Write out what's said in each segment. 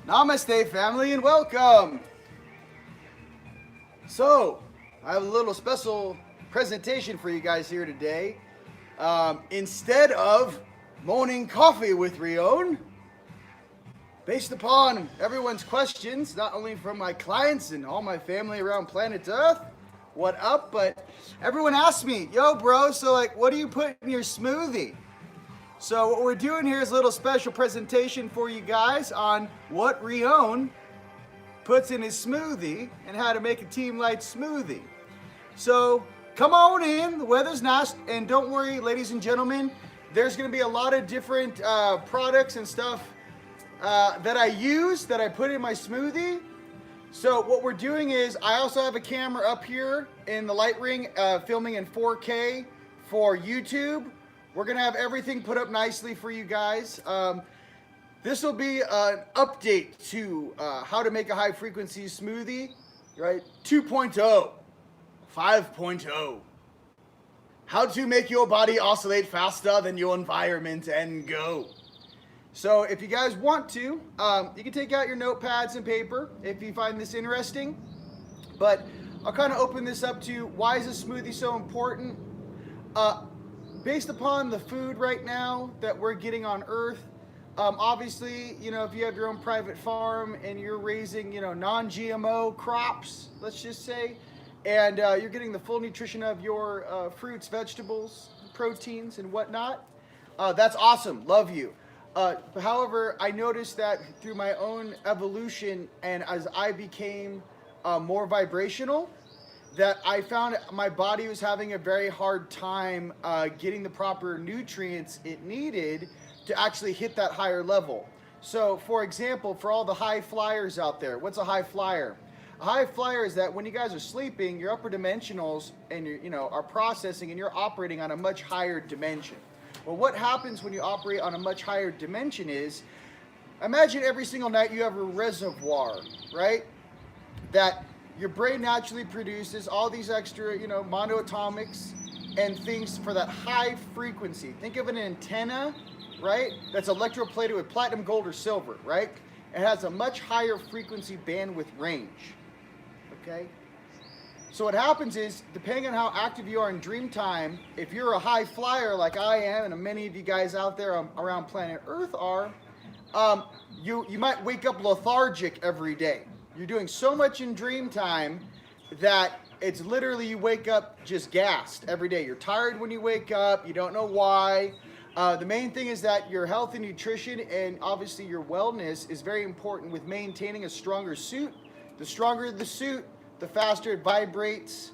Namaste, family, and welcome. So, I have a little special presentation for you guys here today. Instead of morning coffee with Rion, based upon everyone's questions, not only from my clients and all my family around planet Earth, what up, but everyone asked me, yo, bro, so like, what do you put in your smoothie? So what we're doing here is a little special presentation for you guys on what Rion puts in his smoothie and how to make a Team Light smoothie. So come on in, the weather's nice, and don't worry, ladies and gentlemen, there's gonna be a lot of different products and stuff that I use, that I put in my smoothie. So what we're doing is, I also have a camera up here in the light ring, filming in 4K for YouTube. We're gonna have everything put up nicely for you guys. This will be an update to how to make a high frequency smoothie, right? 2.0, 5.0. How to make your body oscillate faster than your environment and go. So if you guys want to, you can take out your notepads and paper if you find this interesting. But I'll kind of open this up to why is a smoothie so important? Based upon the food right now that we're getting on Earth, obviously, you know, if you have your own private farm and you're raising, you know, non-GMO crops, let's just say, and you're getting the full nutrition of your fruits, vegetables, proteins, and whatnot, that's awesome. Love you. However, I noticed that through my own evolution and as I became more vibrational, that I found my body was having a very hard time getting the proper nutrients it needed to actually hit that higher level. So, for example, for all the high flyers out there, what's a high flyer? A high flyer is that when you guys are sleeping, your upper dimensionals and are processing, and you're operating on a much higher dimension. Well, what happens when you operate on a much higher dimension is, imagine every single night you have a reservoir, right? That your brain naturally produces all these extra, monoatomics and things for that high frequency. Think of an antenna, right? That's electroplated with platinum, gold, or silver, right? It has a much higher frequency bandwidth range, okay? So what happens is, depending on how active you are in dream time, if you're a high flyer like I am, and many of you guys out there around planet Earth are, you might wake up lethargic every day. You're doing so much in dream time that it's literally you wake up just gassed every day. You're tired when you wake up. You don't know why. The main thing is that your health and nutrition and obviously your wellness is very important with maintaining a stronger suit. The stronger the suit, the faster it vibrates.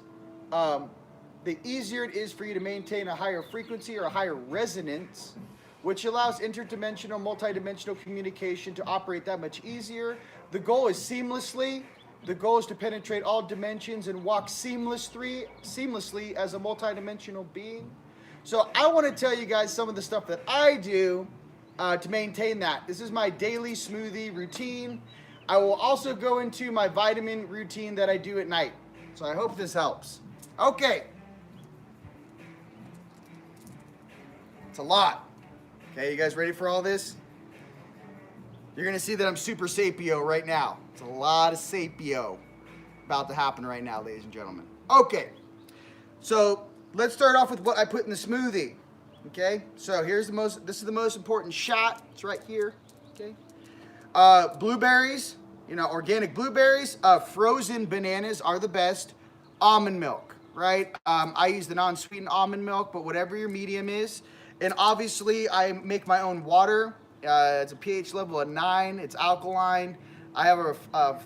The easier it is for you to maintain a higher frequency or a higher resonance, which allows interdimensional, multidimensional communication to operate that much easier. The goal is the goal is to penetrate all dimensions and walk seamlessly as a multidimensional being. So I want to tell you guys some of the stuff that I do to maintain that. This is my daily smoothie routine. I will also go into my vitamin routine that I do at night. So I hope this helps. Okay. It's a lot. Okay, you guys ready for all this? You're going to see that I'm super sapio right now. It's a lot of sapio about to happen right now, ladies and gentlemen. Okay, so let's start off with what I put in the smoothie. Okay, so this is the most important shot. It's right here. Okay, blueberries, organic blueberries. Frozen bananas are the best. Almond milk, right? I use the non-sweetened almond milk, but whatever your medium is. And obviously, I make my own water. It's a pH level of 9. It's alkaline. I have a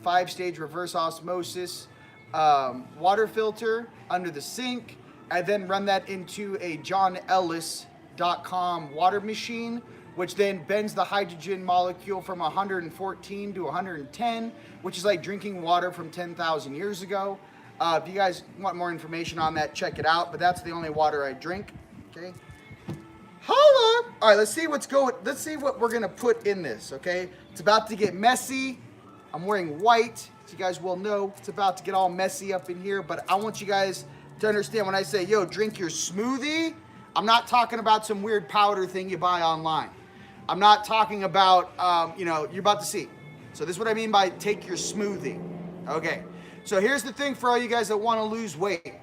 5-stage reverse osmosis water filter under the sink. I then run that into a JohnEllis.com water machine, which then bends the hydrogen molecule from 114 to 110, which is like drinking water from 10,000 years ago. If you guys want more information on that, check it out. But that's the only water I drink. Okay. Holla! All right, let's see what we're gonna put in this. Okay, it's about to get messy. I'm wearing white, as you guys will know. It's about to get all messy up in here. But I want you guys to understand when I say, yo, drink your smoothie. I'm not talking about some weird powder thing you buy online. I'm not talking about, you're about to see. So this is what I mean by take your smoothie. Okay, so here's the thing for all you guys that want to lose weight.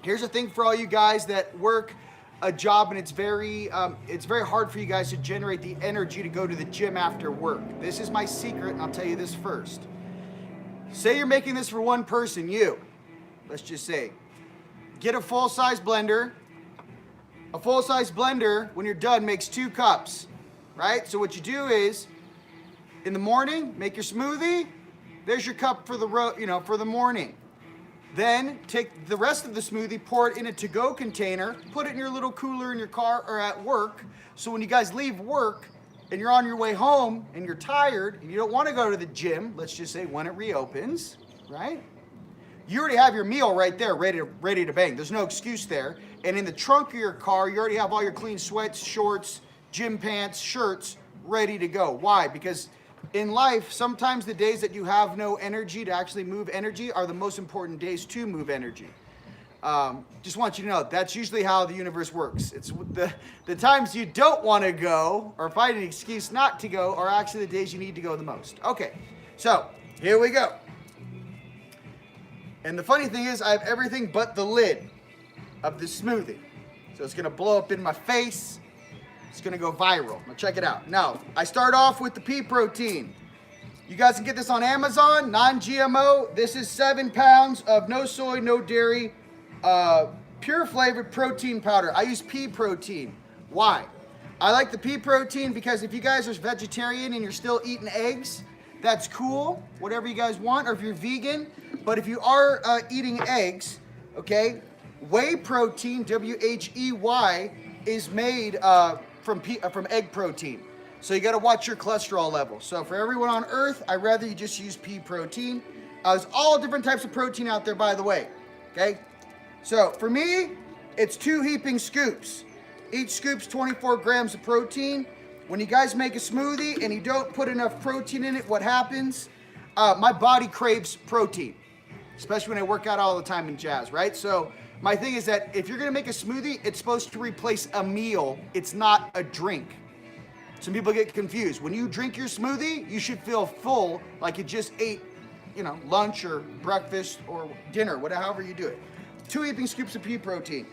Here's the thing for all you guys that work a job and it's very hard for you guys to generate the energy to go to the gym after work. This is my secret, and I'll tell you this first. Say you're making this for one person, let's just say, get a full-size blender. A full-size blender, when you're done, makes 2 cups, right? So what you do is, in the morning, make your smoothie. There's your cup for the morning. Then take the rest of the smoothie, pour it in a to-go container, put it in your little cooler in your car or at work. So when you guys leave work and you're on your way home and you're tired and you don't want to go to the gym, let's just say when it reopens, right? You already have your meal right there, ready to bang. There's no excuse there. And in the trunk of your car, you already have all your clean sweats, shorts, gym pants, shirts ready to go. Why? Because in life, sometimes the days that you have no energy to actually move energy are the most important days to move energy. Just want you to know, that's usually how the universe works. It's the times you don't want to go or find an excuse not to go are actually the days you need to go the most. Okay, so here we go. And the funny thing is, I have everything but the lid of this smoothie. So it's going to blow up in my face. It's going to go viral. Now check it out. Now, I start off with the pea protein. You guys can get this on Amazon, non-GMO. This is 7 pounds of no soy, no dairy, pure flavored protein powder. I use pea protein. Why? I like the pea protein because if you guys are vegetarian and you're still eating eggs, that's cool, whatever you guys want, or if you're vegan. But if you are eating eggs, okay, whey protein, W-H-E-Y, is made from egg protein. So you got to watch your cholesterol level. So for everyone on earth, I'd rather you just use pea protein. There's all different types of protein out there, by the way, okay? So for me, it's 2 heaping scoops. Each scoop's 24 grams of protein. When you guys make a smoothie and you don't put enough protein in it, what happens? My body craves protein, especially when I work out all the time in jazz, right? So my thing is that if you're gonna make a smoothie, it's supposed to replace a meal. It's not a drink. Some people get confused. When you drink your smoothie, you should feel full, like you just ate, lunch or breakfast or dinner, however you do it. 2 heaping scoops of pea protein.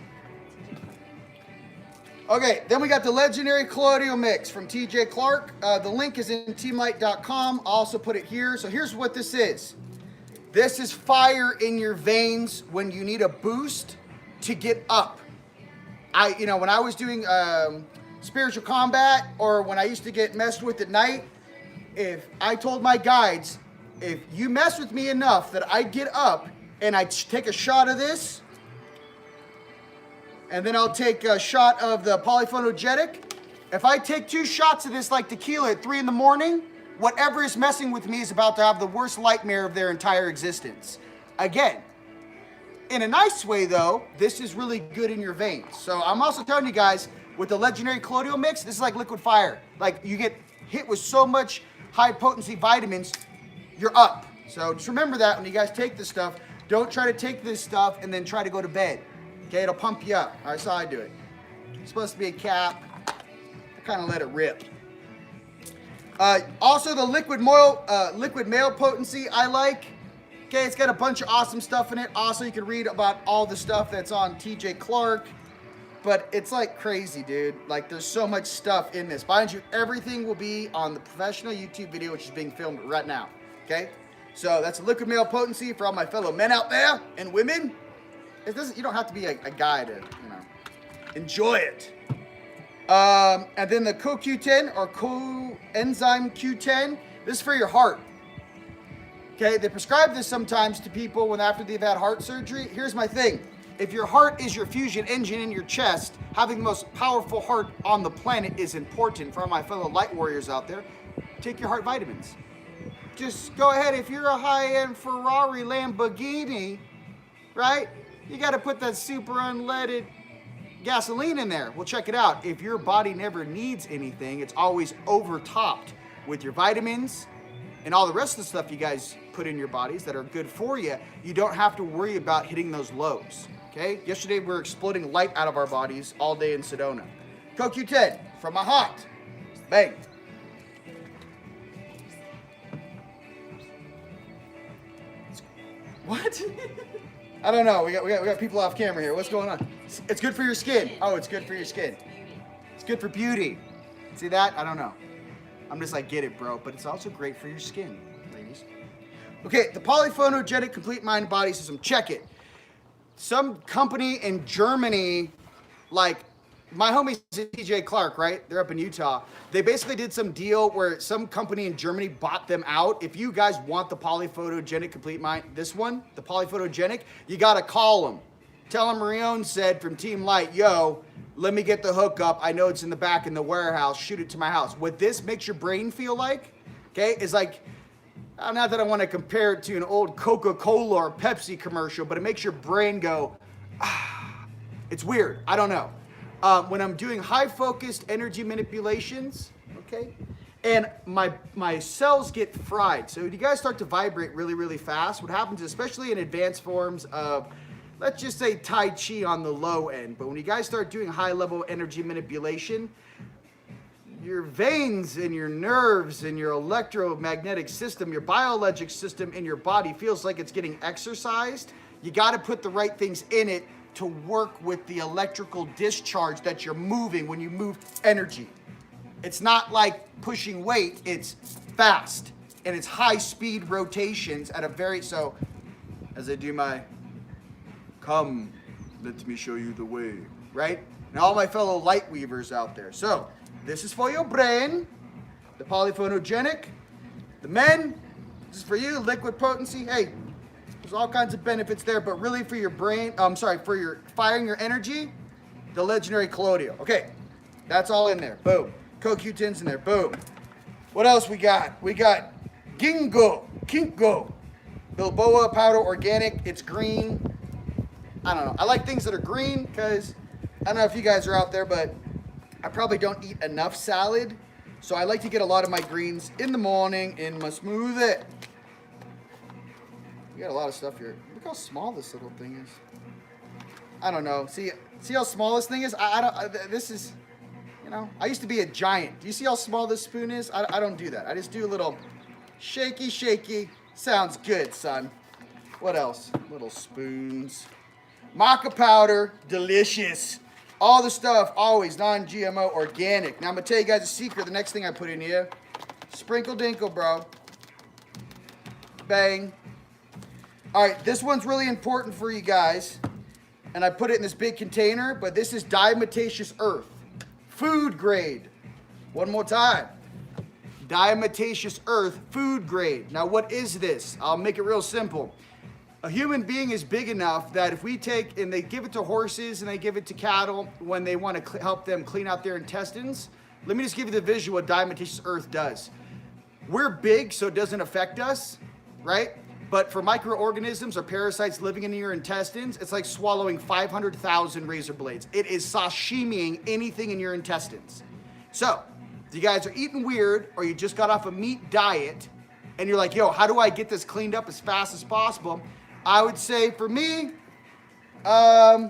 Okay, then we got the legendary Colloidal mix from TJ Clark. The link is in teamlight.com. I'll also put it here. So here's what this is. This is fire in your veins when you need a boost to get up. When I was doing spiritual combat, or when I used to get messed with at night, if I told my guides, if you mess with me enough that I get up and I take a shot of this, and then I'll take a shot of the Polyphytogenic. If I take 2 shots of this like tequila at 3 in the morning, whatever is messing with me is about to have the worst nightmare of their entire existence. Again, in a nice way though, this is really good in your veins. So I'm also telling you guys, with the legendary Colloidal mix, this is like liquid fire. Like you get hit with so much high potency vitamins, you're up. So just remember that when you guys take this stuff, don't try to take this stuff and then try to go to bed. Okay, it'll pump you up. That's how I do it. It's supposed to be a cap. I kind of let it rip. Also, the liquid male potency I like. Okay, it's got a bunch of awesome stuff in it. Also, you can read about all the stuff that's on TJ Clark. But it's like crazy, dude. Like, there's so much stuff in this. Mind you, everything will be on the professional YouTube video, which is being filmed right now. Okay? So, that's a liquid male potency for all my fellow men out there and women. You don't have to be a guy to, enjoy it. And then the CoQ10 or coenzyme Q10. This is for your heart. Okay, they prescribe this sometimes to people after they've had heart surgery. Here's my thing. If your heart is your fusion engine in your chest, having the most powerful heart on the planet is important for all my fellow light warriors out there. Take your heart vitamins. Just go ahead. If you're a high-end Ferrari, Lamborghini, right? You got to put that super unleaded gasoline in there. Well, check it out. If your body never needs anything, it's always overtopped with your vitamins and all the rest of the stuff you guys put in your bodies that are good for you. You don't have to worry about hitting those lows. Okay? Yesterday, we were exploding light out of our bodies all day in Sedona. CoQ10 from my heart. Bang. What? I don't know. We got people off camera here. What's going on? It's good for your skin. Oh, it's good for your skin. It's good for beauty. See that? I don't know. I'm just like, get it, bro. But it's also great for your skin, ladies. Okay, the Polyphytogenic Complete Mind Body System. Check it. Some company in Germany, like my homie TJ Clark, right? They're up in Utah. They basically did some deal where some company in Germany bought them out. If you guys want the Polyphytogenic Complete Mind, this one, the Polyphytogenic, you got to call them. Tell them Rion said from Team Light, yo, let me get the hookup. I know it's in the back in the warehouse. Shoot it to my house. What this makes your brain feel like, okay, is like, not that I want to compare it to an old Coca-Cola or Pepsi commercial, but it makes your brain go, ah. It's weird. I don't know. When I'm doing high-focused energy manipulations, okay, and my cells get fried. So when you guys start to vibrate really, really fast, what happens, especially in advanced forms of, let's just say Tai Chi on the low end, but when you guys start doing high-level energy manipulation, your veins and your nerves and your electromagnetic system, your biologic system in your body feels like it's getting exercised. You got to put the right things in it to work with the electrical discharge that you're moving when you move energy. It's not like pushing weight, it's fast and it's high speed rotations at a very, so as I do my, come, let me show you the way, right? And all my fellow light weavers out there. So this is for your brain, the Polyphotogenic. The men, this is for you, liquid potency. Hey, there's all kinds of benefits there, but really for your brain, for your firing your energy, the legendary Colloidal. Okay, that's all in there. Boom. CoQ10's in there. Boom. What else we got? We got Ginkgo, Bilboa powder organic. It's green. I don't know. I like things that are green because I don't know if you guys are out there, but I probably don't eat enough salad. So I like to get a lot of my greens in the morning in my smoothie. We got a lot of stuff here. Look how small this little thing is. I don't know. See how small this thing is? This is, you know, I used to be a giant. Do you see how small this spoon is? I don't do that. I just do a little shaky, shaky. Sounds good, son. What else? Little spoons. Maca powder, delicious. All the stuff, always non-GMO, organic. Now I'm gonna tell you guys a secret. The next thing I put in here, sprinkle dinkle, bro. Bang. All right, this one's really important for you guys, and I put it in this big container, but this is diatomaceous earth, food grade. One more time. Diatomaceous earth, food grade. Now what is this? I'll make it real simple. A human being is big enough that if we take and they give it to horses and they give it to cattle when they want to help them clean out their intestines, let me just give you the visual what diatomaceous earth does. We're big, so it doesn't affect us, right? But for microorganisms or parasites living in your intestines, it's like swallowing 500,000 razor blades. It is sashimiing anything in your intestines. So, if you guys are eating weird or you just got off a meat diet and you're like, yo, how do I get this cleaned up as fast as possible? I would say for me, I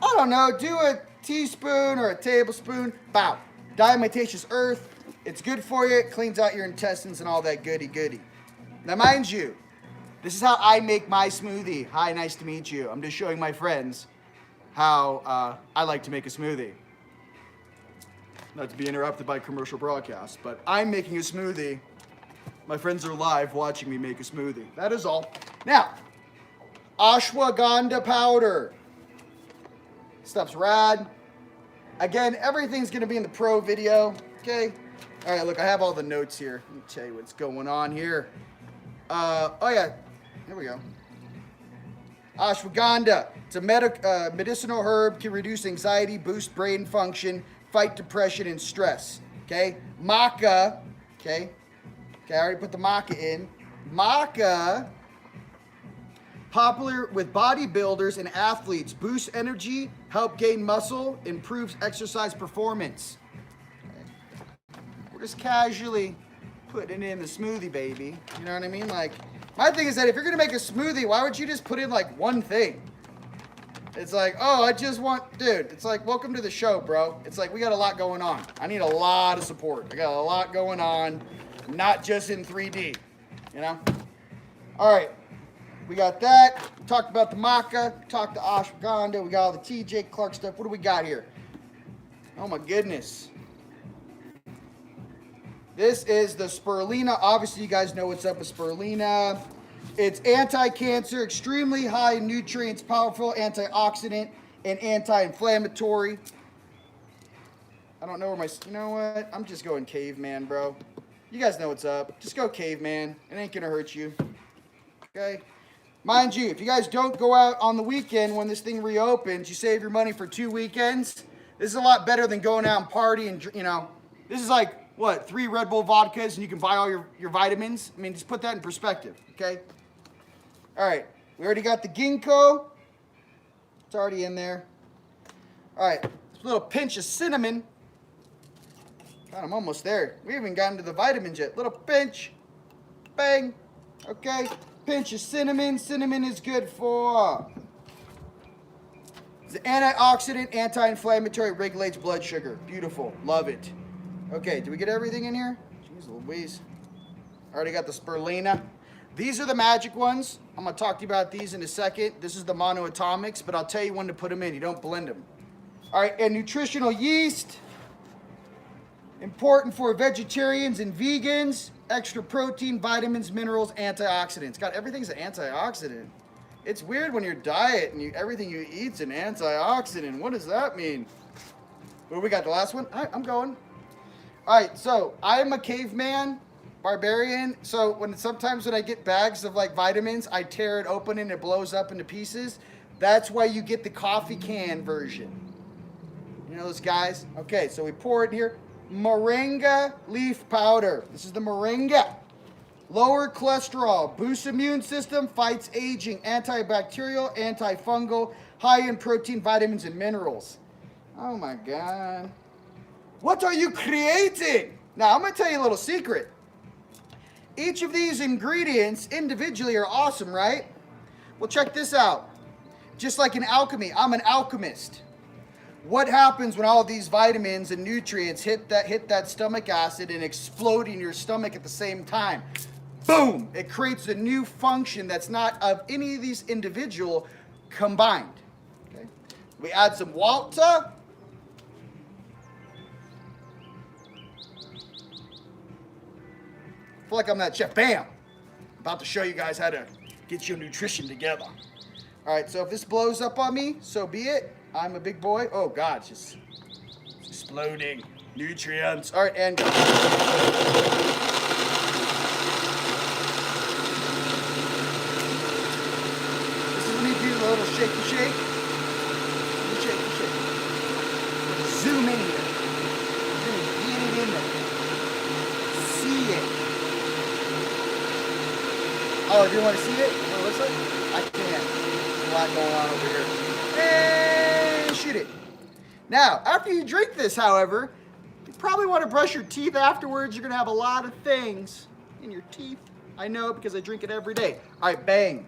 don't know, do a teaspoon or a tablespoon. Bow. Diatomaceous earth. It's good for you. It cleans out your intestines and all that goody. Now, mind you, this is how I make my smoothie. Hi, nice to meet you. I'm just showing my friends how I like to make a smoothie. Not to be interrupted by commercial broadcasts, but I'm making a smoothie. My friends are live watching me make a smoothie. That is all. Now, Ashwagandha Powder. Stuff's rad. Again, everything's going to be in the pro video, okay? All right, look, I have all the notes here. Let me tell you what's going on here. Oh, yeah. Here we go. Ashwagandha. It's a medicinal herb, can reduce anxiety, boost brain function, fight depression and stress. Okay? Maca. Okay? Okay, I already put the maca in. Maca, popular with bodybuilders and athletes, boosts energy, help gain muscle, improves exercise performance. Okay. We're just casually putting it in the smoothie, baby. You know what I mean? Like, my thing is that if you're gonna make a smoothie, why would you just put in like one thing? It's like, oh, I just want, dude, it's like, welcome to the show, bro. It's like, we got a lot going on. I need a lot of support. I got a lot going on, not just in 3D, you know? All right, We got that. We talked about the maca. We talked to ashwagandha. We got all the TJ Clark stuff. What do we got here? Oh my goodness. This is the Spirulina. Obviously, you guys know what's up with Spirulina. It's anti-cancer, extremely high in nutrients, powerful antioxidant, and anti-inflammatory. I don't know where my... You know what? I'm just going caveman, bro. You guys know what's up. Just go caveman. It ain't going to hurt you. Okay? Mind you, if you guys don't go out on the weekend when this thing reopens, you save your money for 2 weekends. This is a lot better than going out and party and, you know, this is like, what, 3 Red Bull vodkas and you can buy all your vitamins? I mean, just put that in perspective, okay? All right, we already got the ginkgo. It's already in there. All right, a little pinch of cinnamon. God, I'm almost there. We haven't gotten to the vitamins yet. Little pinch. Bang. Okay, pinch of cinnamon. Cinnamon is good for... It's an antioxidant, anti-inflammatory, regulates blood sugar. Beautiful. Love it. Okay, do we get everything in here? Jeez Louise. Already got the Spirulina. These are the magic ones. I'm going to talk to you about these in a second. This is the monoatomics, but I'll tell you when to put them in. You don't blend them. All right, and nutritional yeast. Important for vegetarians and vegans. Extra protein, vitamins, minerals, antioxidants. God, everything's an antioxidant. It's weird when your diet and everything you eat's an antioxidant. What does that mean? What do we got? The last one? All right, I'm going. All right, so I'm a caveman, barbarian. So sometimes when I get bags of like vitamins, I tear it open and it blows up into pieces. That's why you get the coffee can version. You know those guys? Okay, so we pour it in here. Moringa leaf powder. This is the Moringa. Lower cholesterol, boosts immune system, fights aging, antibacterial, antifungal, high in protein, vitamins, and minerals. Oh my God. What are you creating? Now, I'm going to tell you a little secret. Each of these ingredients individually are awesome, right? Well, check this out. Just like in alchemy, I'm an alchemist. What happens when all of these vitamins and nutrients hit that stomach acid and explode in your stomach at the same time? Boom! It creates a new function that's not of any of these individual combined. Okay? We add some water. I feel like I'm that chef. Bam! About to show you guys how to get your nutrition together. All right, so if this blows up on me, so be it. I'm a big boy. Oh, God, it's just exploding. Nutrients. All right, and... a little shaky shake. Shaky shake. Zoom in here. Get it in there. See it. Oh, do you want to see it? What it looks like? I can't. There's a lot going on over here. And shoot it. Now, after you drink this, however, you probably want to brush your teeth afterwards. You're going to have a lot of things in your teeth. I know because I drink it every day. All right, bang.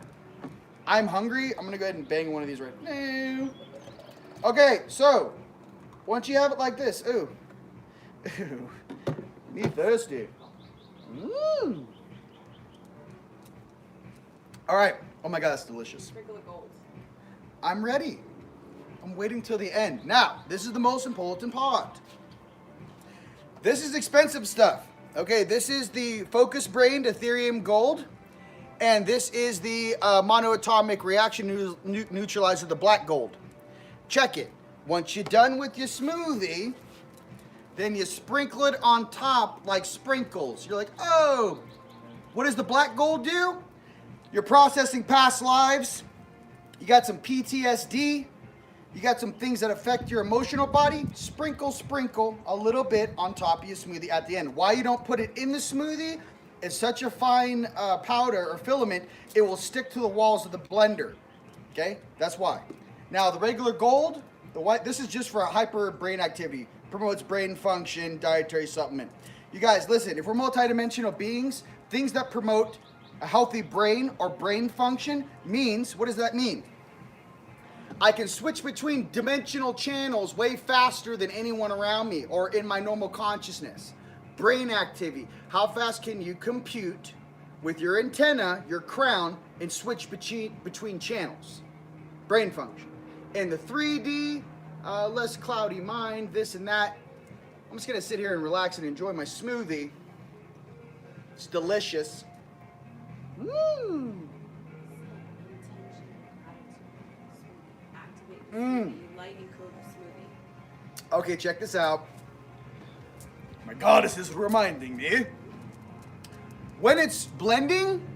I'm hungry. I'm going to go ahead and bang one of these right now. Okay, so once you have it like this, ooh. Ooh. Me thirsty. Mmm. All right. Oh my God, that's delicious. I'm ready. I'm waiting till the end. Now, this is the most important part. This is expensive stuff. Okay, this is the focus-brained Ethereum gold. And this is the monoatomic reaction neutralizer, the black gold. Check it. Once you're done with your smoothie, then you sprinkle it on top like sprinkles. You're like, oh, what does the black gold do? You're processing past lives. You got some PTSD. You got some things that affect your emotional body. Sprinkle a little bit on top of your smoothie at the end. Why you don't put it in the smoothie? It's such a fine powder or filament, it will stick to the walls of the blender. Okay, that's why. Now the regular gold, the white, this is just for a hyper brain activity. Promotes brain function, dietary supplement. You guys, listen, if we're multidimensional beings, things that promote a healthy brain or brain function means, what does that mean? I can switch between dimensional channels way faster than anyone around me or in my normal consciousness. Brain activity. How fast can you compute with your antenna, your crown, and switch between channels. Brain function. In the 3D, less cloudy mind, this and that, I'm just going to sit here and relax and enjoy my smoothie. It's delicious. Mmm. Okay, check this out. My goddess is reminding me. When it's blending,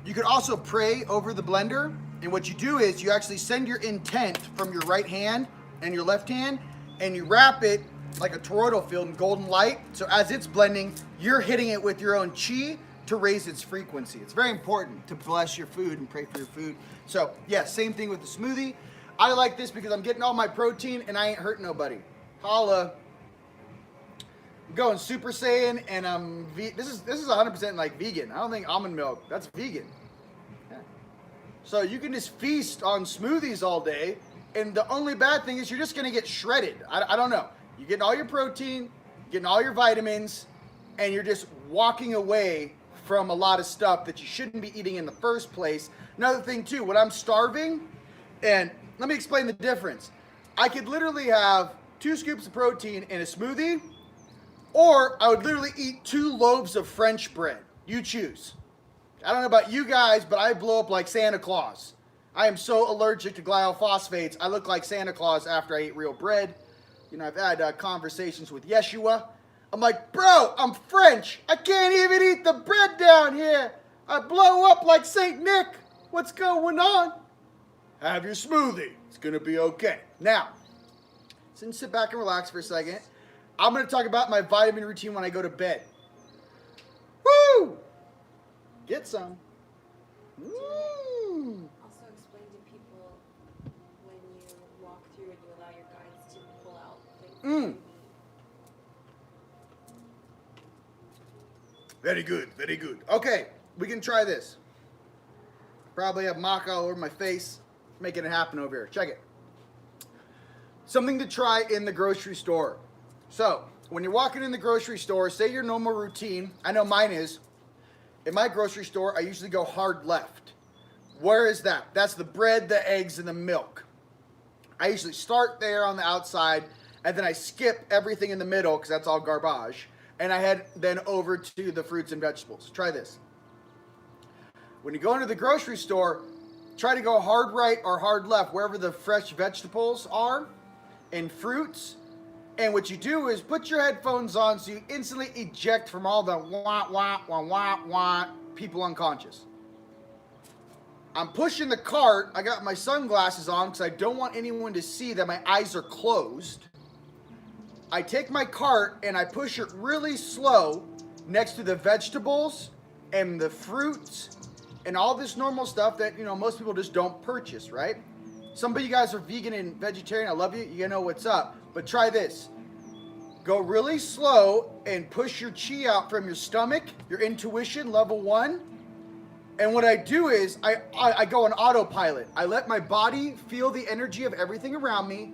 you could also pray over the blender. And what you do is you actually send your intent from your right hand and your left hand, and you wrap it like a toroidal field in golden light. So as it's blending, you're hitting it with your own chi to raise its frequency. It's very important to bless your food and pray for your food. So yeah, same thing with the smoothie. I like this because I'm getting all my protein and I ain't hurting nobody. Holla. I'm going Super Saiyan, and this is 100% like vegan. I don't think almond milk, that's vegan. Yeah. So you can just feast on smoothies all day, and the only bad thing is you're just gonna get shredded. I don't know. You're getting all your protein, getting all your vitamins, and you're just walking away from a lot of stuff that you shouldn't be eating in the first place. Another thing too, when I'm starving, and let me explain the difference. I could literally have 2 scoops of protein in a smoothie, or I would literally eat 2 loaves of French bread. You choose. I don't know about you guys, but I blow up like Santa Claus. I am so allergic to glyophosphates. I look like Santa Claus after I eat real bread. You know, I've had conversations with Yeshua. I'm like, bro, I'm French. I can't even eat the bread down here. I blow up like Saint Nick. What's going on? Have your smoothie. It's going to be okay. Now, since sit back and relax for a second, I'm going to talk about my vitamin routine when I go to bed. Woo! Get some. Woo! Also explain to people when you walk through and you allow your guides to pull out things. Very good, very good. Okay, we can try this. Probably have maca all over my face. Making it happen over here. Check it. Something to try in the grocery store. So, when you're walking in the grocery store, say your normal routine, I know mine is, in my grocery store, I usually go hard left. Where is that? That's the bread, the eggs, and the milk. I usually start there on the outside, and then I skip everything in the middle, because that's all garbage, and I head then over to the fruits and vegetables. Try this. When you go into the grocery store, try to go hard right or hard left, wherever the fresh vegetables are and fruits. And what you do is put your headphones on so you instantly eject from all the wah, wah, wah, wah, wah, people unconscious. I'm pushing the cart. I got my sunglasses on because I don't want anyone to see that my eyes are closed. I take my cart and I push it really slow next to the vegetables and the fruits and all this normal stuff that, you know, most people just don't purchase, right? Some of you guys are vegan and vegetarian. I love you. You know what's up. But try this. Go really slow and push your chi out from your stomach, your intuition, level 1. And what I do is I go on autopilot. I let my body feel the energy of everything around me.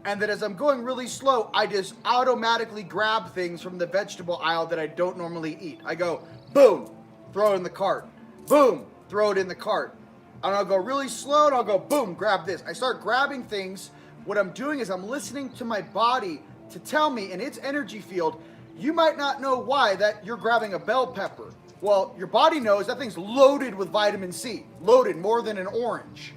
And then as I'm going really slow, I just automatically grab things from the vegetable aisle that I don't normally eat. I go, boom, throw it in the cart. Boom, throw it in the cart. And I'll go really slow and I'll go, boom, grab this. I start grabbing things. What I'm doing is I'm listening to my body to tell me in its energy field, you might not know why that you're grabbing a bell pepper. Well, your body knows that thing's loaded with vitamin C, loaded more than an orange.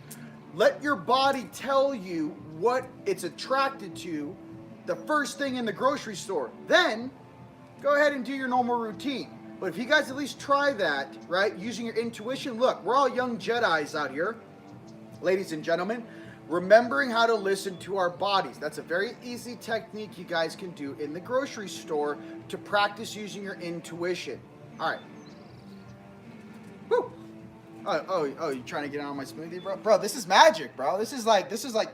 Let your body tell you what it's attracted to the first thing in the grocery store. Then go ahead and do your normal routine. But if you guys at least try that, right, using your intuition, look, we're all young Jedis out here, ladies and gentlemen, remembering how to listen to our bodies. That's a very easy technique you guys can do in the grocery store to practice using your intuition. All right. Woo. Oh, you trying to get on my smoothie, bro? Bro, this is magic, bro. This is like,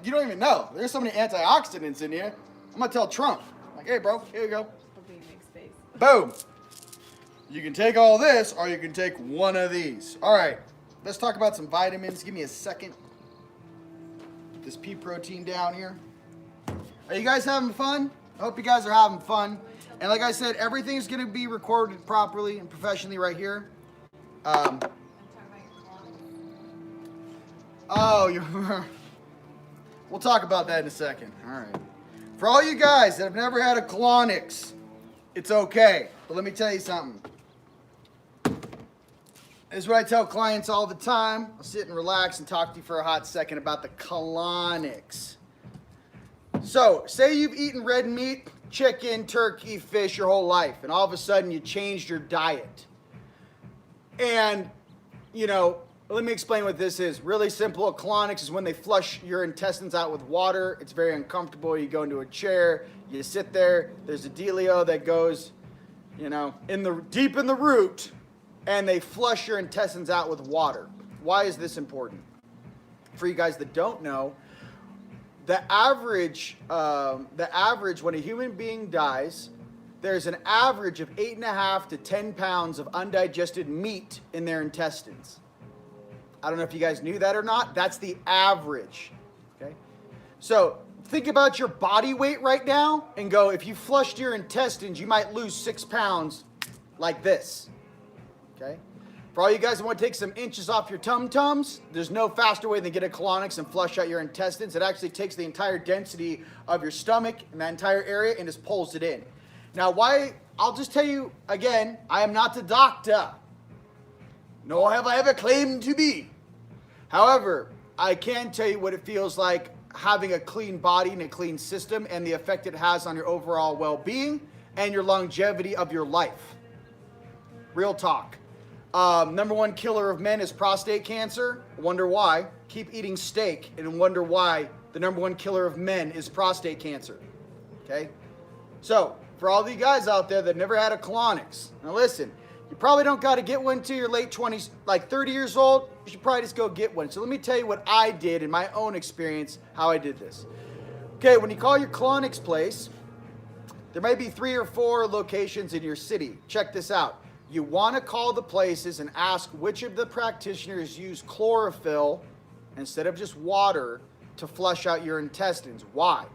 you don't even know. There's so many antioxidants in here. I'm going to tell Trump. Like, hey, bro, here you go. Boom. You can take all this, or you can take one of these. All right, let's talk about some vitamins. Give me a second. Put this pea protein down here. Are you guys having fun? I hope you guys are having fun. And like I said, everything's going to be recorded properly and professionally right here. I'm talking about your colonics. Oh, you're... We'll talk about that in a second. All right. For all you guys that have never had a colonics, it's okay. But let me tell you something. This is what I tell clients all the time. I'll sit and relax and talk to you for a hot second about the colonics. So, say you've eaten red meat, chicken, turkey, fish your whole life, and all of a sudden you changed your diet. And, you know, let me explain what this is. Really simple. A colonics is when they flush your intestines out with water. It's very uncomfortable. You go into a chair, you sit there, there's a dealio that goes, you know, deep in the root, and they flush your intestines out with water. Why is this important? For you guys that don't know, the average when a human being dies, there's an average of 8.5 to 10 pounds of undigested meat in their intestines. I don't know if you guys knew that or not. That's the average. Okay? So think about your body weight right now and go, if you flushed your intestines, you might lose 6 pounds like this. Okay? For all you guys that want to take some inches off your tum-tums, there's no faster way than get a colonics and flush out your intestines. It actually takes the entire density of your stomach and that entire area and just pulls it in. Now, why? I'll just tell you again, I am not the doctor. Nor have I ever claimed to be. However, I can tell you what it feels like having a clean body and a clean system and the effect it has on your overall well-being and your longevity of your life. Real talk. Number one killer of men is prostate cancer. Wonder why. Keep eating steak and wonder why the number one killer of men is prostate cancer. Okay? So, for all of you guys out there that never had a colonics, now listen, you probably don't got to get one till your late 20s, like 30 years old. You should probably just go get one. So let me tell you what I did in my own experience, how I did this. Okay, when you call your colonics place, there may be 3 or 4 locations in your city. Check this out. You want to call the places and ask which of the practitioners use chlorophyll instead of just water to flush out your intestines. Why?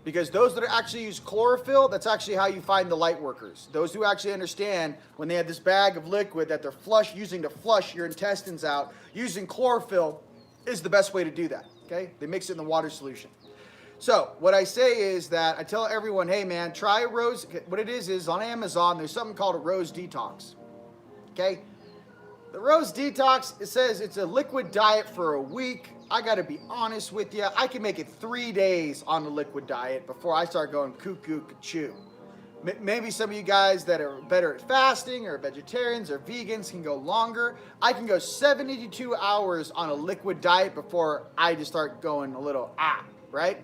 Because those that actually use chlorophyll, that's actually how you find the light workers. Those who actually understand when they have this bag of liquid that they're using to flush your intestines out, using chlorophyll is the best way to do that, okay? They mix it in the water solution. So what I say is that I tell everyone, hey man, try a rose. What it is on Amazon, there's something called a rose detox, okay? The rose detox, it says it's a liquid diet for a week. I got to be honest with you. I can make it 3 days on the liquid diet before I start going cuckoo, choo. Maybe some of you guys that are better at fasting or vegetarians or vegans can go longer. I can go 72 hours on a liquid diet before I just start going a little right?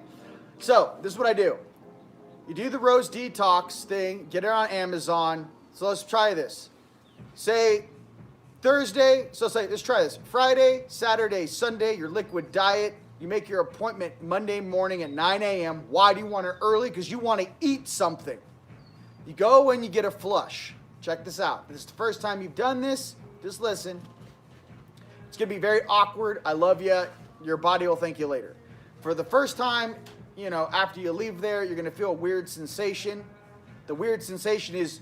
So this is what I do. You do the rose detox thing, get it on Amazon. So let's try this. Say Thursday, so say, let's try this. Friday, Saturday, Sunday, your liquid diet. You make your appointment Monday morning at 9 a.m. Why do you want it early? Because you want to eat something. You go when you get a flush. Check this out. This is the first time you've done this. Just listen. It's going to be very awkward. I love you. Your body will thank you later. For the first time, you know, after you leave there, you're going to feel a weird sensation. The weird sensation is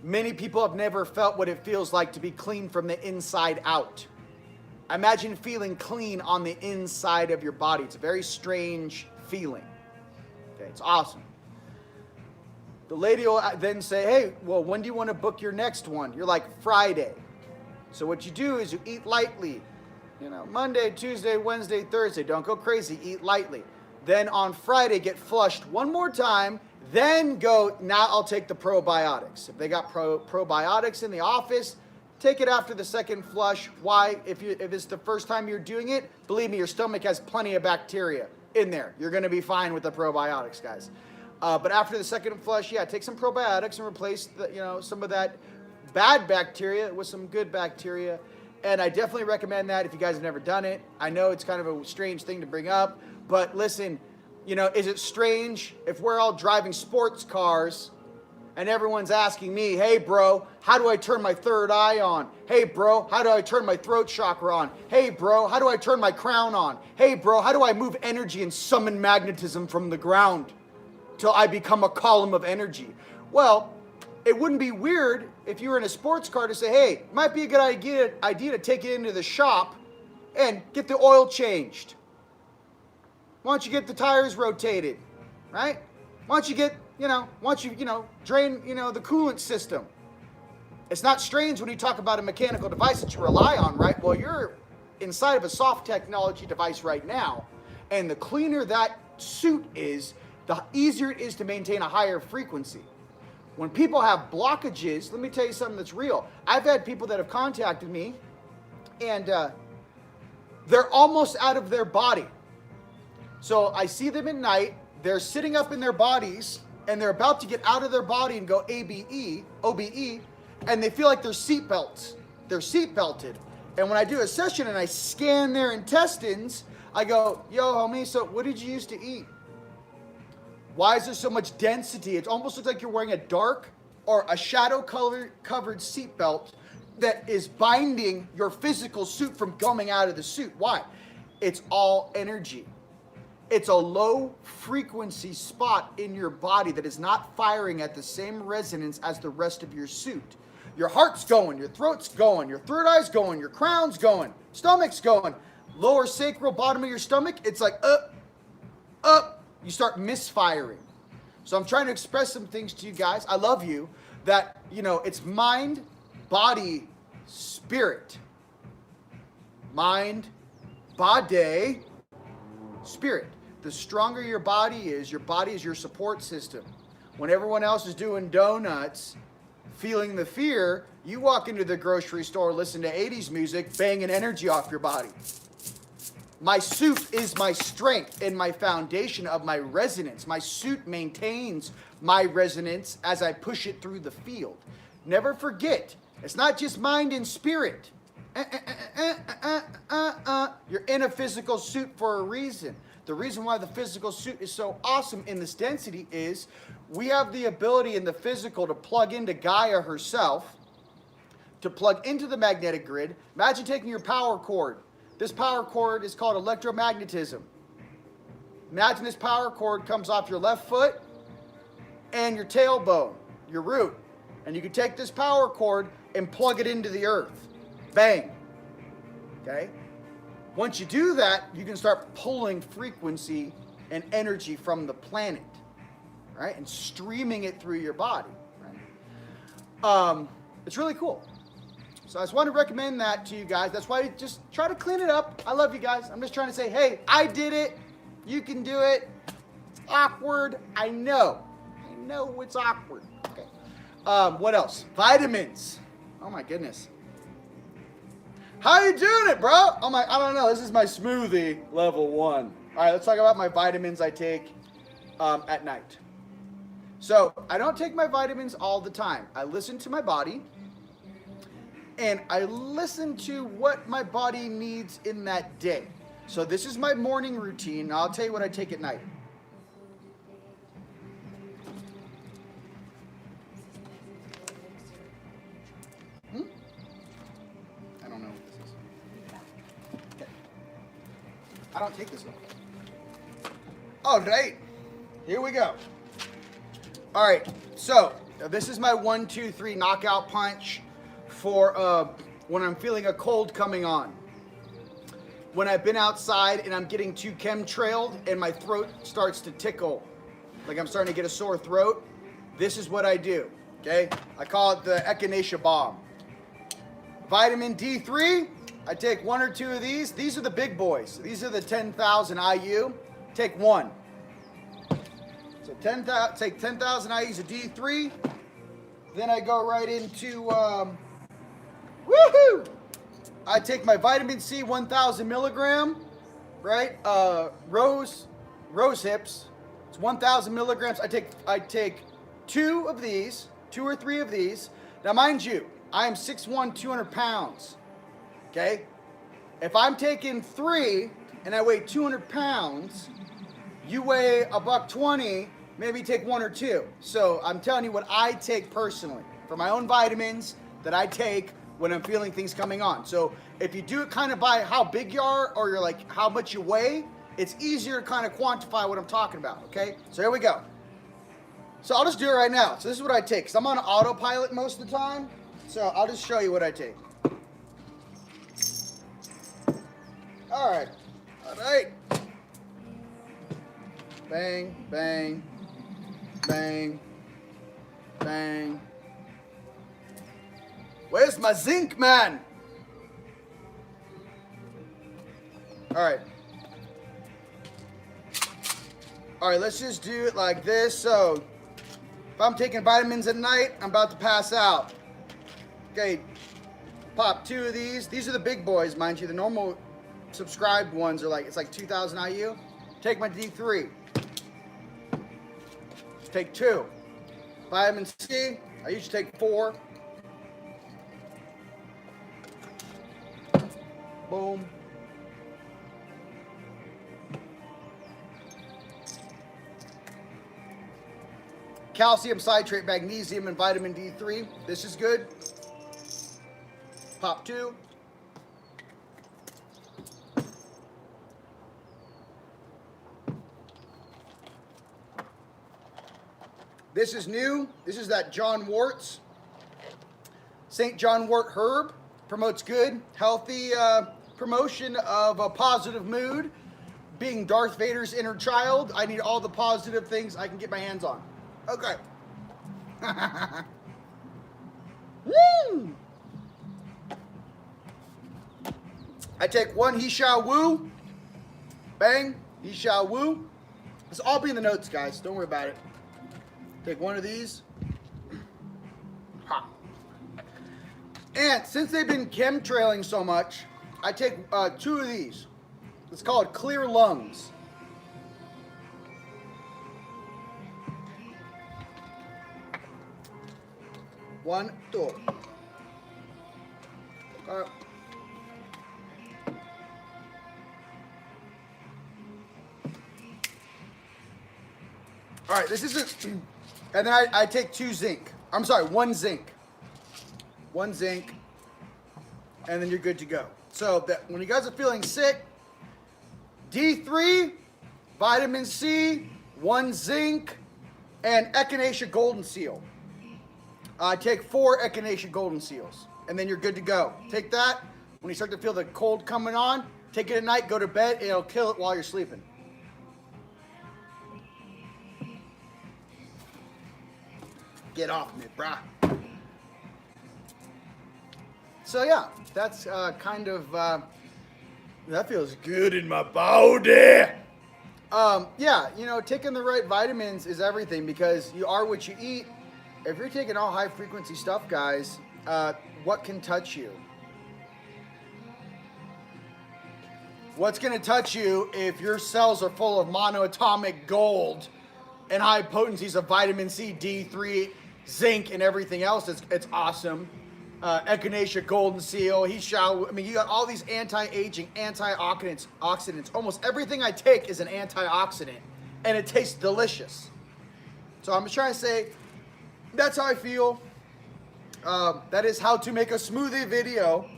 many people have never felt what it feels like to be clean from the inside out. Imagine feeling clean on the inside of your body. It's a very strange feeling. Okay, it's awesome. The lady will then say, hey, well, when do you want to book your next one? You're like, Friday. So what you do is you eat lightly. You know, Monday, Tuesday, Wednesday, Thursday. Don't go crazy. Eat lightly. Then on Friday, get flushed one more time. Then go, now I'll take the probiotics. If they got probiotics in the office, take it after the second flush. Why? If it's the first time you're doing it, believe me, your stomach has plenty of bacteria in there. You're going to be fine with the probiotics, guys. But after the second flush, yeah, take some probiotics and replace some of that bad bacteria with some good bacteria. And I definitely recommend that if you guys have never done it. I know it's kind of a strange thing to bring up, but listen, you know, is it strange if we're all driving sports cars and everyone's asking me, hey bro, how do I turn my third eye on? Hey bro, how do I turn my throat chakra on? Hey bro, how do I turn my crown on? Hey bro, how do I move energy and summon magnetism from the ground till I become a column of energy? Well, it wouldn't be weird if you were in a sports car to say, hey, it might be a good idea to take it into the shop and get the oil changed. Why don't you get the tires rotated, right? Why don't you get, drain, the coolant system. It's not strange when you talk about a mechanical device that you rely on, right? Well, you're inside of a soft technology device right now, and the cleaner that suit is, the easier it is to maintain a higher frequency. When people have blockages, let me tell you something that's real. I've had people that have contacted me, and they're almost out of their body. So I see them at night, they're sitting up in their bodies, and they're about to get out of their body and go OBE, and they feel like they're seatbelted. And when I do a session and I scan their intestines, I go, yo, homie, so what did you used to eat? Why is there so much density? It almost looks like you're wearing a dark or a shadow-covered seatbelt that is binding your physical suit from coming out of the suit. Why? It's all energy. It's a low-frequency spot in your body that is not firing at the same resonance as the rest of your suit. Your heart's going, your throat's going, your third eye's going, your crown's going, stomach's going. Lower sacral, bottom of your stomach, it's like up. You start misfiring. So I'm trying to express some things to you guys. I love you. That, it's mind, body, spirit. Mind, body, spirit. The stronger your body is your support system. When everyone else is doing donuts, feeling the fear, you walk into the grocery store, listen to 80s music, banging energy off your body. My suit is my strength and my foundation of my resonance. My suit maintains my resonance as I push it through the field. Never forget, it's not just mind and spirit. You're in a physical suit for a reason. The reason why the physical suit is so awesome in this density is we have the ability in the physical to plug into Gaia herself, to plug into the magnetic grid. Imagine taking your power cord. This power cord is called electromagnetism. Imagine this power cord comes off your left foot and your tailbone, your root. And you can take this power cord and plug it into the earth. Bang. Okay? Once you do that, you can start pulling frequency and energy from the planet, right? And streaming it through your body, right? It's really cool. So I just want to recommend that to you guys. That's why just try to clean it up. I love you guys. I'm just trying to say, hey, I did it. You can do it. It's awkward. I know it's awkward. Okay. What else? Vitamins. Oh my goodness. How you doing it, bro? I don't know. This is my smoothie level 1. All right, let's talk about my vitamins I take at night. So I don't take my vitamins all the time. I listen to my body. And I listen to what my body needs in that day. So this is my morning routine. I'll tell you what I take at night. I don't know what this is. Okay. I don't take this one. All right. Here we go. All right. So this is my 1, 2, 3 knockout punch for when I'm feeling a cold coming on. When I've been outside and I'm getting too chemtrailed and my throat starts to tickle, like I'm starting to get a sore throat, this is what I do, okay? I call it the Echinacea Balm. Vitamin D3, I take 1 or 2 of these. These are the big boys. These are the 10,000 IU. Take 1. So take 10,000 IUs of D3. Then I go right into woohoo! I take my vitamin C 1,000 milligram, right? Rose hips. It's 1,000 milligrams. I take 2 of these, 2 or 3 of these. Now, mind you, I am 6'1", 200 pounds. Okay? If I'm taking 3 and I weigh 200 pounds, you weigh $120, maybe take 1 or 2. So I'm telling you what I take personally for my own vitamins that I take when I'm feeling things coming on. So if you do it kind of by how big you are or you're like how much you weigh, it's easier to kind of quantify what I'm talking about, okay? So here we go. So I'll just do it right now. So this is what I take. Because I'm on autopilot most of the time. So I'll just show you what I take. All right. All right. Bang, bang, bang, bang. Where's my zinc, man? All right. All right, let's just do it like this. So if I'm taking vitamins at night, I'm about to pass out. Okay, pop 2 of these. These are the big boys, mind you. The normal subscribed ones are like, it's like 2,000 IU. Take my D3. Take 2. Vitamin C, I usually take 4. Boom. Calcium citrate, magnesium, and vitamin D3. This is good. Pop 2. This is new. This is that John Wart's. St. John Wort herb. Promotes good, healthy promotion of a positive mood. Being Darth Vader's inner child, I need all the positive things I can get my hands on. Okay. Woo! I take 1 He Shall Woo. Bang. He Shall Woo. This will all be in the notes, guys. Don't worry about it. Take 1 of these. Ha. And since they've been chemtrailing so much, I take 2 of these. It's called Clear Lungs. One, two. All right. All right, this is it. And then I take 2 zinc. I'm sorry, 1 zinc. 1 zinc. And then you're good to go. So that when you guys are feeling sick, D3, vitamin C, 1 zinc, and Echinacea golden seal. Take 4 Echinacea golden seals, and then you're good to go. Take that. When you start to feel the cold coming on, take it at night, go to bed, and it'll kill it while you're sleeping. Get off me, brah. So yeah, that's kind of, that feels good in my body. Yeah, you know, taking the right vitamins is everything because you are what you eat. If you're taking all high frequency stuff, guys, what can touch you? What's going to touch you if your cells are full of monoatomic gold and high potencies of vitamin C, D3, zinc, and everything else? It's awesome. Echinacea golden seal, I mean, you got all these anti-aging, antioxidants. Almost everything I take is an antioxidant, and it tastes delicious. So I'm just trying to say, that's how I feel. That is how to make a smoothie video.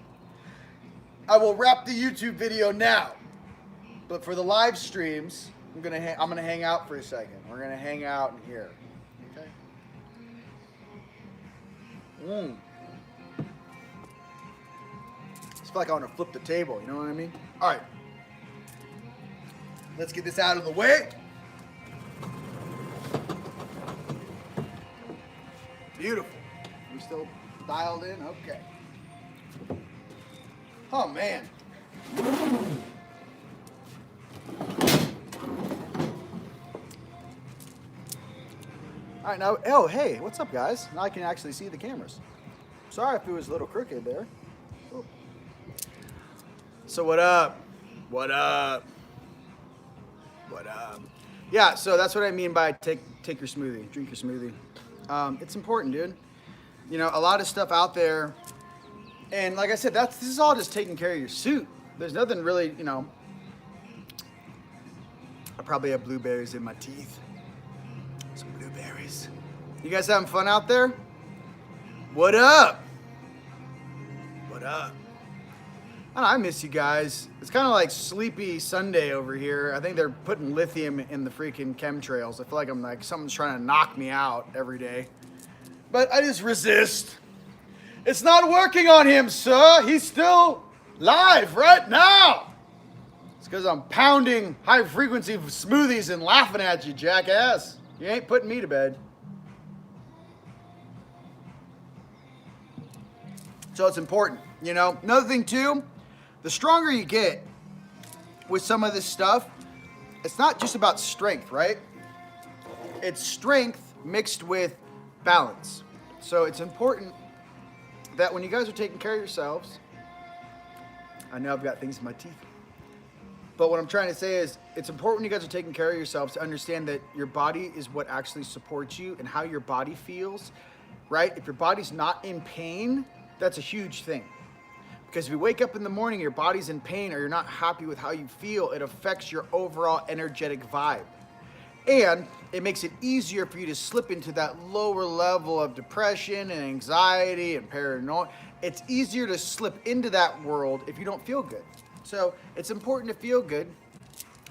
I will wrap the YouTube video now, but for the live streams, I'm gonna hang out for a second. We're gonna hang out in here. Okay. I feel like I want to flip the table. You know what I mean? All right. Let's get this out of the way. Beautiful. We still dialed in? Okay. Oh, man. All right, now, oh, hey, what's up, guys? Now I can actually see the cameras. Sorry if it was a little crooked there. Oh. So what up? What up? What up? Yeah, so that's what I mean by take your smoothie, drink your smoothie. It's important, dude. You know, a lot of stuff out there, and like I said, this is all just taking care of your suit. There's nothing really, you know. I probably have blueberries in my teeth. Some blueberries. You guys having fun out there? What up? What up? I miss you guys. It's kind of like Sleepy Sunday over here. I think they're putting lithium in the freaking chemtrails. I feel like I'm like someone's trying to knock me out every day. But I just resist. It's not working on him, sir. He's still live right now. It's because I'm pounding high frequency smoothies and laughing at you, jackass. You ain't putting me to bed. So it's important, you know. Another thing too, the stronger you get with some of this stuff, it's not just about strength, right? It's strength mixed with balance. So it's important that when you guys are taking care of yourselves, I know I've got things in my teeth, but what I'm trying to say is it's important when you guys are taking care of yourselves to understand that your body is what actually supports you and how your body feels, right? If your body's not in pain, that's a huge thing. Because if you wake up in the morning, your body's in pain or you're not happy with how you feel, it affects your overall energetic vibe. And it makes it easier for you to slip into that lower level of depression and anxiety and paranoia. It's easier to slip into that world if you don't feel good. So it's important to feel good.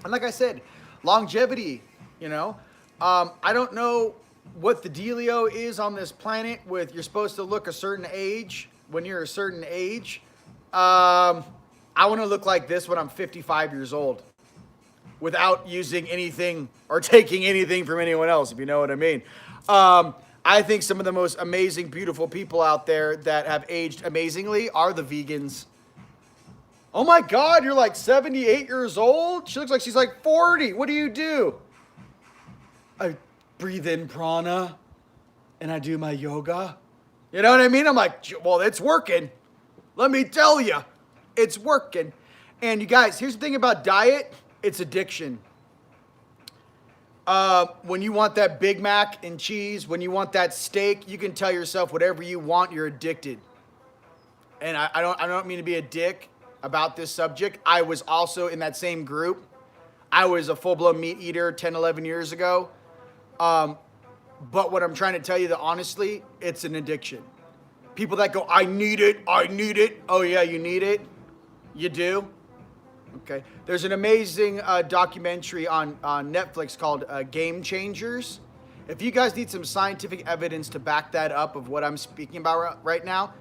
And like I said, longevity, you know, I don't know what the dealio is on this planet with you're supposed to look a certain age when you're a certain age. I want to look like this when I'm 55 years old without using anything or taking anything from anyone else, if you know what I mean. I think some of the most amazing, beautiful people out there that have aged amazingly are the vegans. Oh my God, you're like 78 years old? She looks like she's like 40. What do? I breathe in prana and I do my yoga. You know what I mean? I'm like, well, it's working. Let me tell you, it's working. And you guys, here's the thing about diet. It's addiction. When you want that Big Mac and cheese, when you want that steak, you can tell yourself whatever you want, you're addicted. And I don't mean to be a dick about this subject. I was also in that same group. I was a full-blown meat eater 10, 11 years ago. But what I'm trying to tell you that honestly, it's an addiction. People that go, I need it. Oh yeah, you need it? You do? Okay. There's an amazing documentary on Netflix called Game Changers. If you guys need some scientific evidence to back that up of what I'm speaking about right now,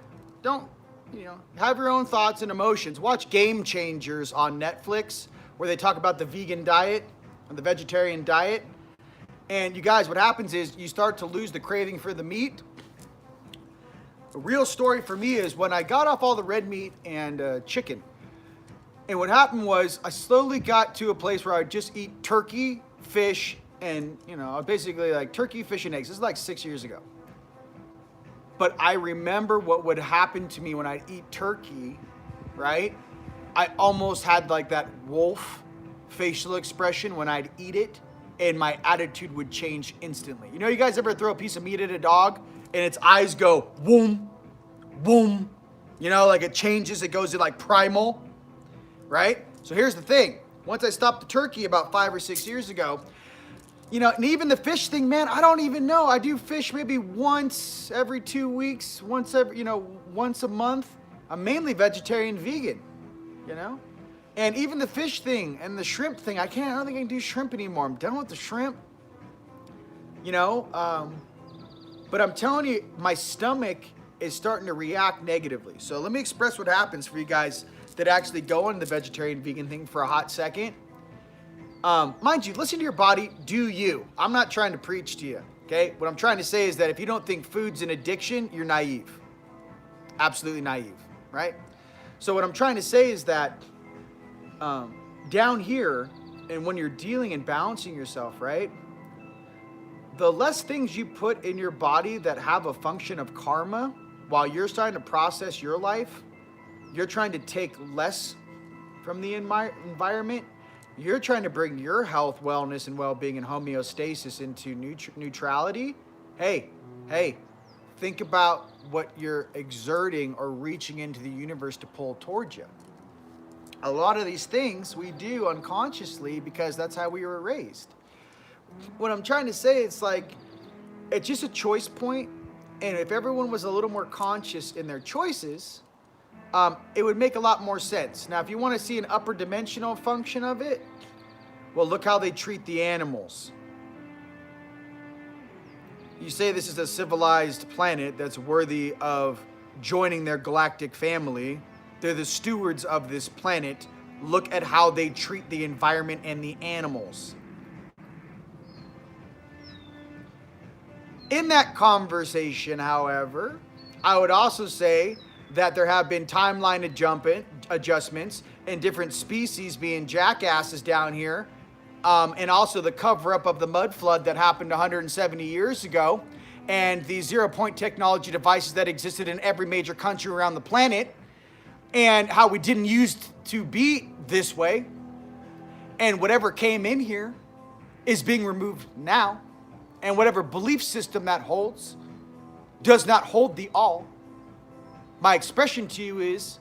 don't, have your own thoughts and emotions. Watch Game Changers on Netflix where they talk about the vegan diet and the vegetarian diet. And you guys, what happens is you start to lose the craving for the meat. The real story for me is when I got off all the red meat and chicken. And what happened was I slowly got to a place where I would just eat turkey, fish, and, basically like turkey, fish, and eggs. This is like 6 years ago. But I remember what would happen to me when I eat turkey, right? I almost had like that wolf facial expression when I'd eat it, and my attitude would change instantly. You guys ever throw a piece of meat at a dog and its eyes go boom, boom? Like it changes, it goes to like primal. Right? So here's the thing. Once I stopped the turkey about 5 or 6 years ago, and even the fish thing, man, I don't even know. I do fish maybe once every 2 weeks, once a month. I'm mainly vegetarian, vegan, And even the fish thing and the shrimp thing, I don't think I can do shrimp anymore. I'm done with the shrimp, but I'm telling you, my stomach is starting to react negatively. So let me express what happens for you guys that actually go on the vegetarian vegan thing for a hot second. Mind you, listen to your body, do you. I'm not trying to preach to you, okay? What I'm trying to say is that if you don't think food's an addiction, you're naive. Absolutely naive, right? So what I'm trying to say is that down here, and when you're dealing and balancing yourself, right? The less things you put in your body that have a function of karma, while you're starting to process your life, you're trying to take less from the environment. You're trying to bring your health, wellness, and well-being and homeostasis into neutrality. Hey, think about what you're exerting or reaching into the universe to pull towards you. A lot of these things we do unconsciously because that's how we were raised. What I'm trying to say, it's just a choice point, and if everyone was a little more conscious in their choices, it would make a lot more sense. Now, if you want to see an upper dimensional function of it, well, look how they treat the animals. You say this is a civilized planet that's worthy of joining their galactic family. They're the stewards of this planet. Look at how they treat the environment and the animals. In that conversation, however, I would also say that there have been timeline adjustments and different species being jackasses down here. And also the cover-up of the mud flood that happened 170 years ago. And the zero-point technology devices that existed in every major country around the planet. And how we didn't used to be this way. And whatever came in here is being removed now. And whatever belief system that holds does not hold the all. My expression to you is,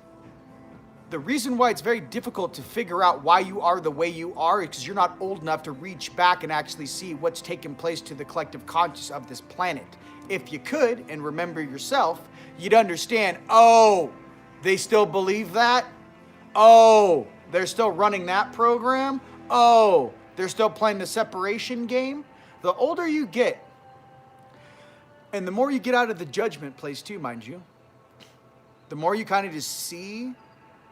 the reason why it's very difficult to figure out why you are the way you are is because you're not old enough to reach back and actually see what's taken place to the collective conscious of this planet. If you could, and remember yourself, you'd understand, oh, they still believe that? Oh, they're still running that program? Oh, they're still playing the separation game? The older you get, and the more you get out of the judgment place too, mind you, the more you kind of just see.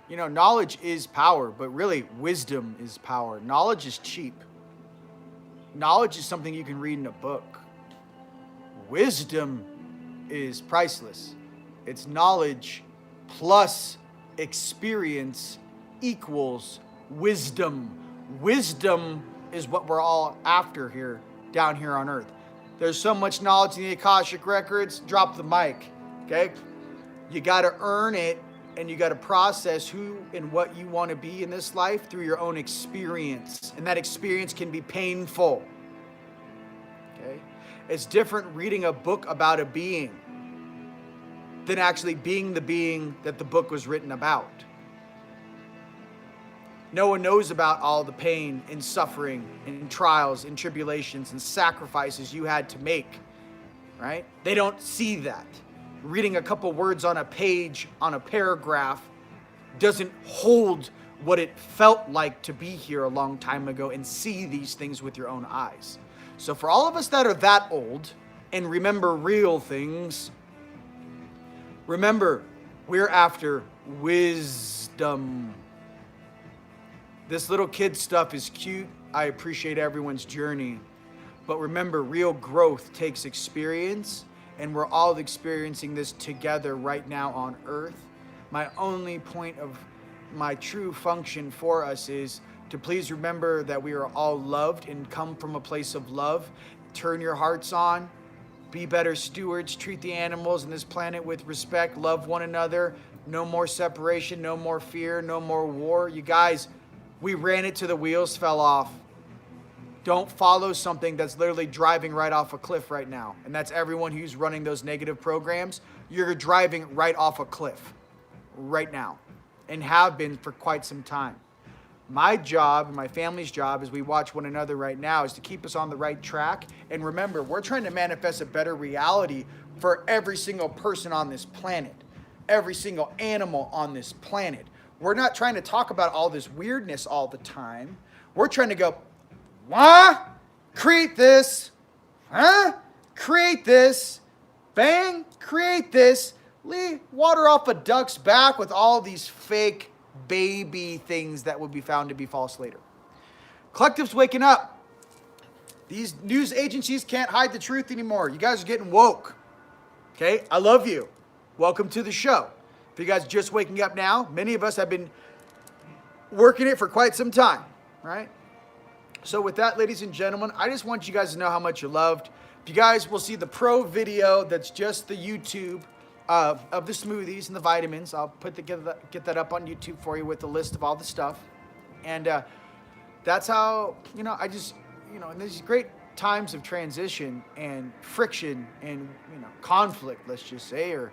You know, knowledge is power, but really wisdom is power. Knowledge is cheap. Knowledge is something you can read in a book. Wisdom is priceless. It's knowledge plus experience equals wisdom. Wisdom is what we're all after here, down here on Earth. There's so much knowledge in the Akashic Records, drop the mic, okay? You got to earn it. And you got to process who and what you want to be in this life through your own experience. And that experience can be painful. Okay? It's different reading a book about a being than actually being the being that the book was written about. No one knows about all the pain and suffering and trials and tribulations and sacrifices you had to make. Right? They don't see that. Reading a couple words on a page, on a paragraph, doesn't hold what it felt like to be here a long time ago and see these things with your own eyes. So for all of us that are that old and remember real things, remember, we're after wisdom. This little kid stuff is cute. I appreciate everyone's journey. But remember, real growth takes experience. And we're all experiencing this together right now on Earth. My only point of my true function for us is to please remember that we are all loved and come from a place of love. Turn your hearts on. Be better stewards. Treat the animals on this planet with respect. Love one another. No more separation. No more fear. No more war. You guys, we ran it till the wheels fell off. Don't follow something that's literally driving right off a cliff right now. And that's everyone who's running those negative programs. You're driving right off a cliff right now and have been for quite some time. My job and my family's job as we watch one another right now is to keep us on the right track. And remember, we're trying to manifest a better reality for every single person on this planet, every single animal on this planet. We're not trying to talk about all this weirdness all the time. We're trying to go, what? Create this. Huh? Create this. Bang. Create this. Leave water off a duck's back with all these fake baby things that will be found to be false later. Collective's waking up. These news agencies can't hide the truth anymore. You guys are getting woke. Okay? I love you. Welcome to the show. If you guys are just waking up now, many of us have been working it for quite some time, right? So with that, ladies and gentlemen, I just want you guys to know how much you're loved. If you guys will see the pro video, that's just the YouTube of the smoothies and the vitamins. I'll get that up on YouTube for you with a list of all the stuff. And that's how, in these great times of transition and friction and, conflict, let's just say, or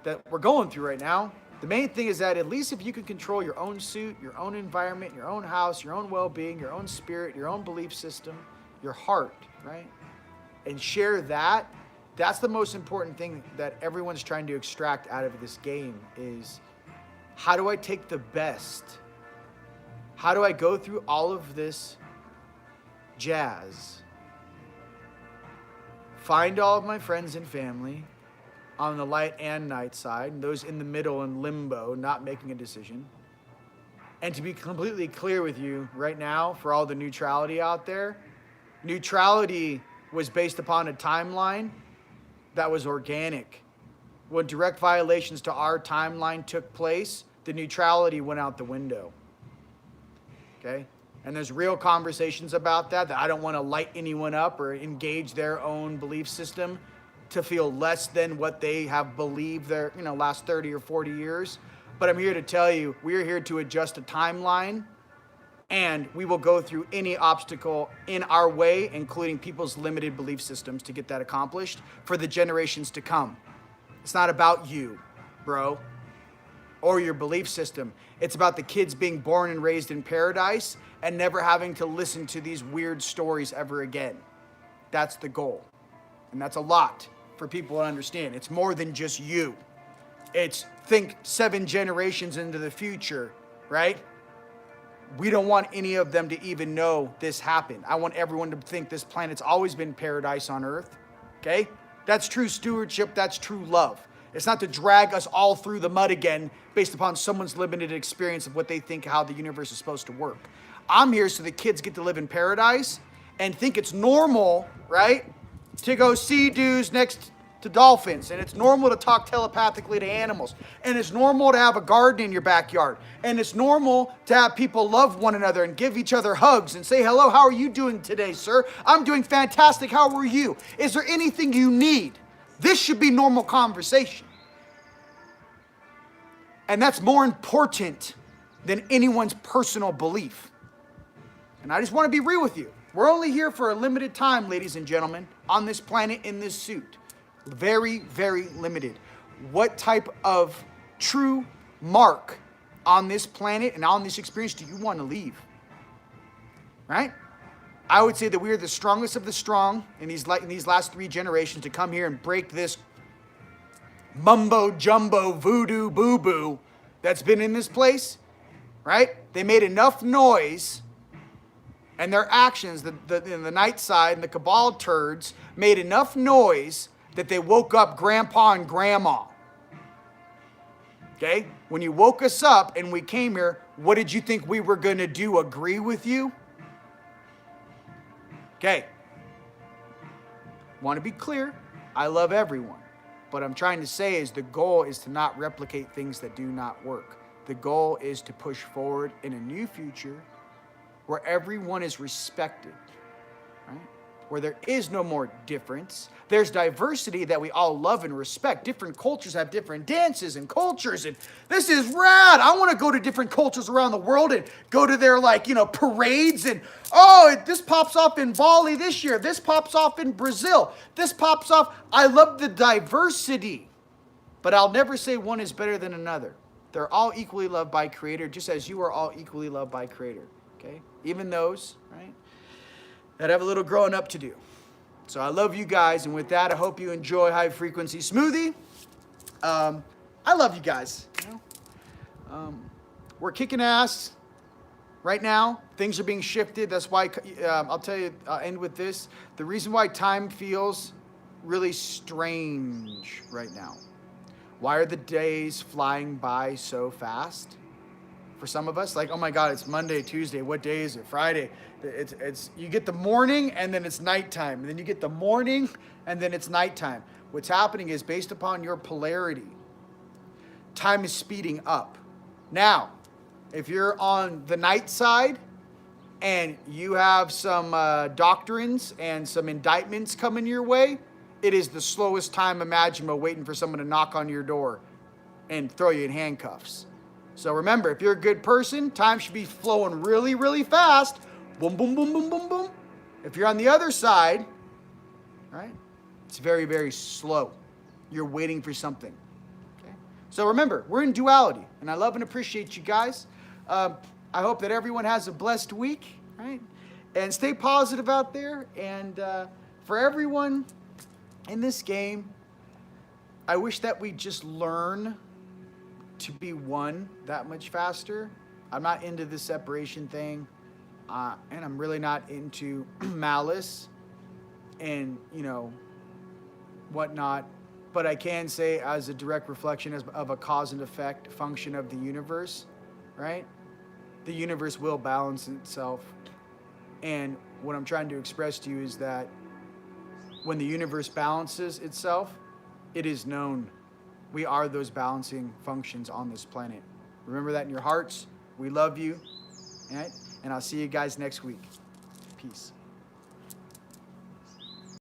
that we're going through right now. The main thing is that at least if you can control your own suit, your own environment, your own house, your own well-being, your own spirit, your own belief system, your heart, right? And share that, that's the most important thing that everyone's trying to extract out of this game is how do I take the best? How do I go through all of this jazz? Find all of my friends and family on the light and night side, and those in the middle in limbo, not making a decision. And to be completely clear with you right now, for all the neutrality out there, neutrality was based upon a timeline that was organic. When direct violations to our timeline took place, the neutrality went out the window. Okay? And there's real conversations about that I don't want to light anyone up or engage their own belief system to feel less than what they have believed their, last 30 or 40 years. But I'm here to tell you, we are here to adjust a timeline, and we will go through any obstacle in our way, including people's limited belief systems, to get that accomplished for the generations to come. It's not about you, bro, or your belief system. It's about the kids being born and raised in paradise and never having to listen to these weird stories ever again. That's the goal. And that's a lot for people to understand. It's more than just you. It's think 7 generations into the future, right? We don't want any of them to even know this happened. I want everyone to think this planet's always been paradise on Earth, okay? That's true stewardship. That's true love. It's not to drag us all through the mud again based upon someone's limited experience of what they think how the universe is supposed to work. I'm here so the kids get to live in paradise and think it's normal, right, to go see dudes next to dolphins, and it's normal to talk telepathically to animals, and it's normal to have a garden in your backyard, and it's normal to have people love one another and give each other hugs and say, hello, how are you doing today, sir? I'm doing fantastic. How are you? Is there anything you need? This should be normal conversation. And that's more important than anyone's personal belief. And I just want to be real with you. We're only here for a limited time, ladies and gentlemen, on this planet in this suit. Very, very limited. What type of true mark on this planet and on this experience do you want to leave? Right? I would say that we are the strongest of the strong in these last 3 generations to come here and break this mumbo jumbo voodoo boo boo that's been in this place. Right? They made enough noise, and their actions, in the night side and the cabal turds, made enough noise that they woke up grandpa and grandma. Okay? When you woke us up and we came here, what did you think we were going to do? Agree with you? Okay. Want to be clear? I love everyone. What I'm trying to say is the goal is to not replicate things that do not work. The goal is to push forward in a new future where everyone is respected, right? Where there is no more difference. There's diversity that we all love and respect. Different cultures have different dances and cultures, and this is rad. I want to go to different cultures around the world and go to their parades, and this pops off in Bali this year. This pops off in Brazil. This pops off. I love the diversity, but I'll never say one is better than another. They're all equally loved by Creator, just as you are all equally loved by Creator. Okay? Even those, right, that have a little growing up to do. So I love you guys, and with that, I hope you enjoy High Frequency Smoothie. I love you guys. We're kicking ass right now. Things are being shifted. That's why I'll tell you. I'll end with this. The reason why time feels really strange right now. Why are the days flying by so fast? For some of us, oh my God, it's Monday, Tuesday. What day is it? Friday. It's you get the morning and then it's nighttime. And then you get the morning and then it's nighttime. What's happening is based upon your polarity, time is speeding up. Now, if you're on the night side and you have some doctrines and some indictments coming your way, it is the slowest time imaginable, waiting for someone to knock on your door and throw you in handcuffs. So remember, if you're a good person, time should be flowing really, really fast. Boom, boom, boom, boom, boom, boom. If you're on the other side, right, it's very, very slow. You're waiting for something. Okay? So remember, we're in duality, and I love and appreciate you guys. I hope that everyone has a blessed week, right? And stay positive out there. And for everyone in this game, I wish that we just learn to be one that much faster. I'm not into the separation thing, and I'm really not into malice and, whatnot. But I can say, as a direct reflection of a cause and effect function of the universe, right? The universe will balance itself. And what I'm trying to express to you is that when the universe balances itself, it is known. We are those balancing functions on this planet. Remember that in your hearts. We love you. All right? And I'll see you guys next week. Peace.